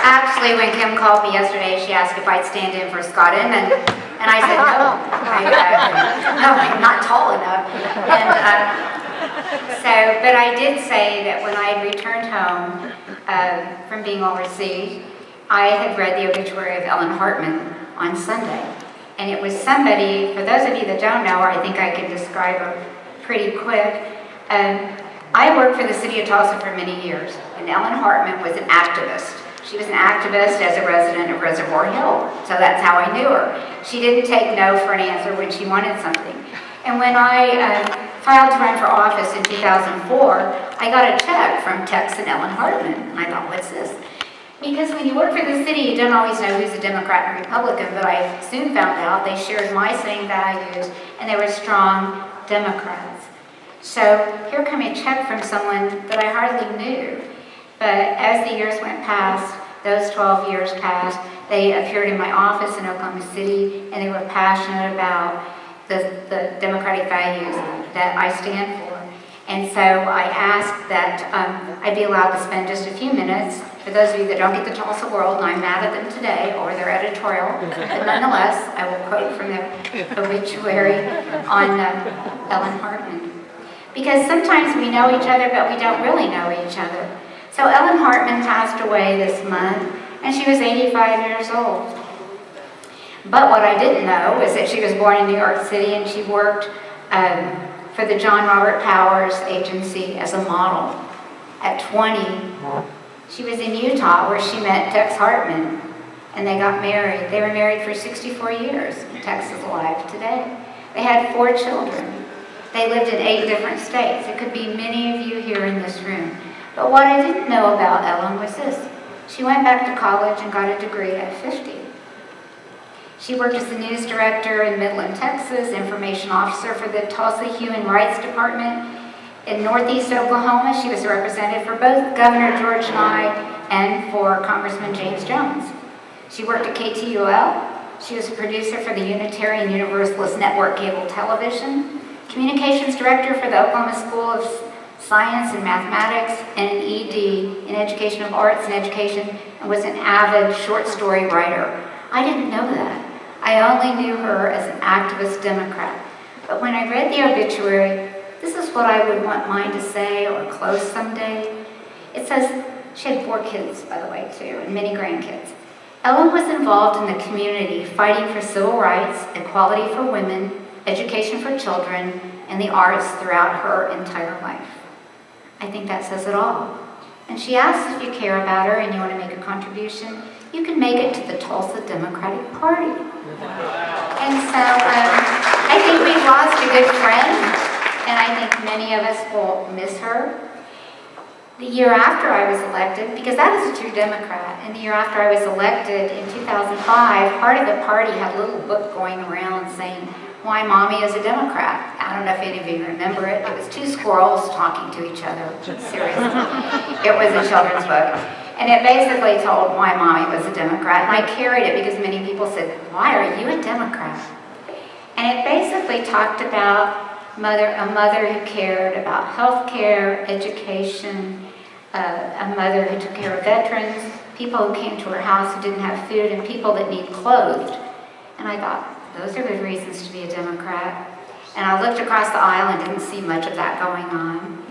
Actually, when Kim called me yesterday, she asked if I'd stand in for Scott Inman, and I said no. No, I'm not tall enough. But I did say that when I had returned home from being overseas, I had read the obituary of Ellen Hartman on Sunday. And it was somebody, for those of you that don't know her, I think I can describe her pretty quick. I worked for the city of Tulsa for many years, and Ellen Hartman was an activist. She was an activist as a resident of Reservoir Hill, so that's how I knew her. She didn't take no for an answer when she wanted something. And when I filed to run for office in 2004, I got a check from Texan Ellen Hartman, and I thought, what's this? Because when you work for the city, you don't always know who's a Democrat and Republican, but I soon found out they shared my same values, and they were strong Democrats. So here came a check from someone that I hardly knew. But as the years went past, those 12 years passed, they appeared in my office in Oklahoma City, and they were passionate about the democratic values that I stand for. And so I asked that I'd be allowed to spend just a few minutes, for those of you that don't get the Tulsa World, and I'm mad at them today, or their editorial, but nonetheless, I will quote from their obituary on Ellen Hartman. Because sometimes we know each other, but we don't really know each other. So Ellen Hartman passed away this month, and she was 85 years old. But what I didn't know is that she was born in New York City, and she worked for the John Robert Powers Agency as a model. At 20, she was in Utah, where she met Tex Hartman, and they got married. They were married for 64 years. Tex is alive today. They had 4 children. They lived in 8 different states. It could be many of you here in this room. But what I didn't know about Ellen was this. She went back to college and got a degree at 50. She worked as the news director in Midland, Texas, information officer for the Tulsa Human Rights Department. In Northeast Oklahoma, she was a representative for both Governor George Nye and for Congressman James Jones. She worked at KTUL. She was a producer for the Unitarian Universalist Network Cable Television, communications director for the Oklahoma School of Science and Mathematics, and an ED in Education of Arts and Education, and was an avid short story writer. I didn't know that. I only knew her as an activist Democrat. But when I read the obituary, this is what I would want mine to say, or close someday. It says, she had 4 kids, by the way, too, and many grandkids. Ellen was involved in the community, fighting for civil rights, equality for women, education for children, and the arts throughout her entire life. I think that says it all. And she asks if you care about her and you want to make a contribution, you can make it to the Tulsa Democratic Party. And so I think we've lost a good friend, and I think many of us will miss her. The year after I was elected, because that is a true Democrat, and the year after I was elected in 2005, part of the party had a little book going around saying, Why Mommy is a Democrat. I don't know if any of you remember it. It was 2 squirrels talking to each other. Seriously. It was a children's book. And it basically told why Mommy was a Democrat. And I carried it because many people said, why are you a Democrat? And it basically talked about a mother who cared about health care, education, a mother who took care of veterans, people who came to her house who didn't have food, and people that need clothed. And I thought, those are good reasons to be a Democrat. And I looked across the aisle and didn't see much of that going on.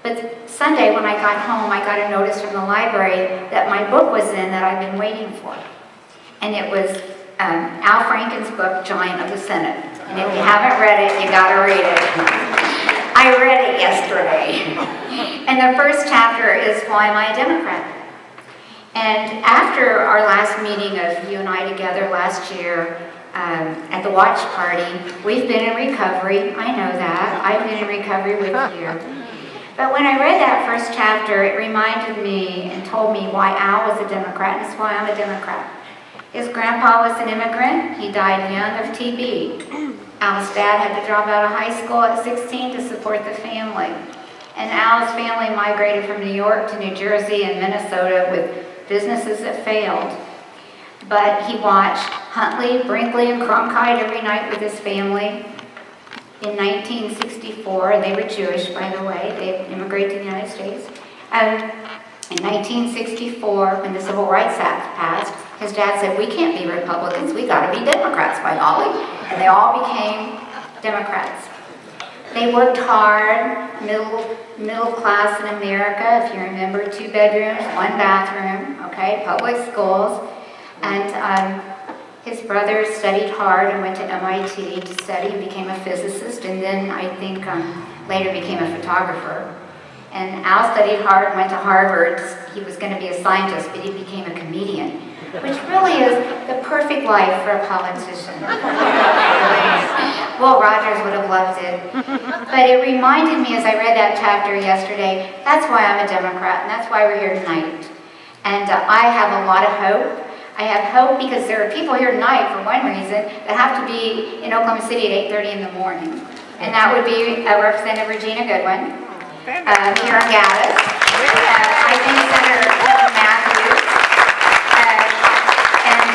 But Sunday when I got home, I got a notice from the library that my book was in that I've been waiting for. And it was Al Franken's book, Giant of the Senate. And if you haven't read it, you gotta read it. I read it yesterday. And the first chapter is Why Am I a Democrat? And after our last meeting of you and I together last year, at the watch party, we've been in recovery. I know that. I've been in recovery with you. But when I read that first chapter, it reminded me and told me why Al was a Democrat, and it's why I'm a Democrat. His grandpa was an immigrant. He died young of TB. Al's dad had to drop out of high school at 16 to support the family. And Al's family migrated from New York to New Jersey and Minnesota with businesses that failed. But he watched Huntley, Brinkley, and Cronkite every night with his family. In 1964, and they were Jewish, by the way. They immigrated to the United States. In 1964, when the Civil Rights Act passed, his dad said, we can't be Republicans, we gotta be Democrats, by golly. And they all became Democrats. They worked hard, middle class in America, if you remember, 2 bedrooms, 1 bathroom, okay, public schools. And his brother studied hard and went to MIT to study and became a physicist, and then I think later became a photographer. And Al studied hard and went to Harvard. He was going to be a scientist, but he became a comedian, which really is the perfect life for a politician. Will Rogers would have loved it. But it reminded me as I read that chapter yesterday, that's why I'm a Democrat, and that's why we're here tonight. And I have a lot of hope. I have hope because there are people here tonight, for one reason, that have to be in Oklahoma City at 8:30 in the morning. And that would be Representative Regina Goodwin, Karen Gaddis, I think Senator Matthews, and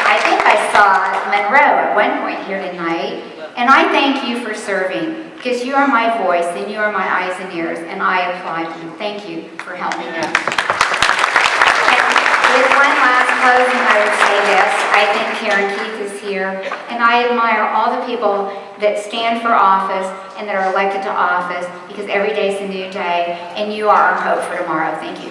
I think I saw Monroe at one point here tonight. And I thank you for serving, because you are my voice and you are my eyes and ears, and I applaud you. Thank you for helping us. With one last closing, I would say this. I think Karen Keith is here, and I admire all the people that stand for office and that are elected to office, because every day is a new day, and you are our hope for tomorrow. Thank you.